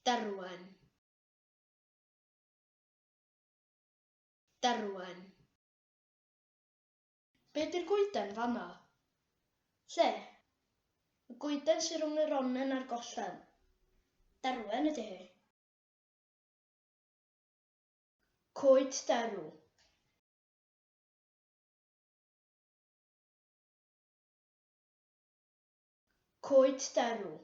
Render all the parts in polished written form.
Derwen. Derwen. Be di'r goeden fama? Lle? Y goeden sy'n rhwng y ronen a'r gollen. Derwen ydy hi. Coed derw. Coed derw.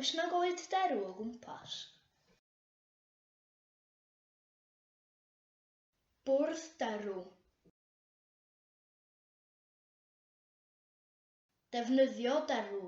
Oes na goed derw o gwmpas? Bwrdd derw. Defnyddio derw.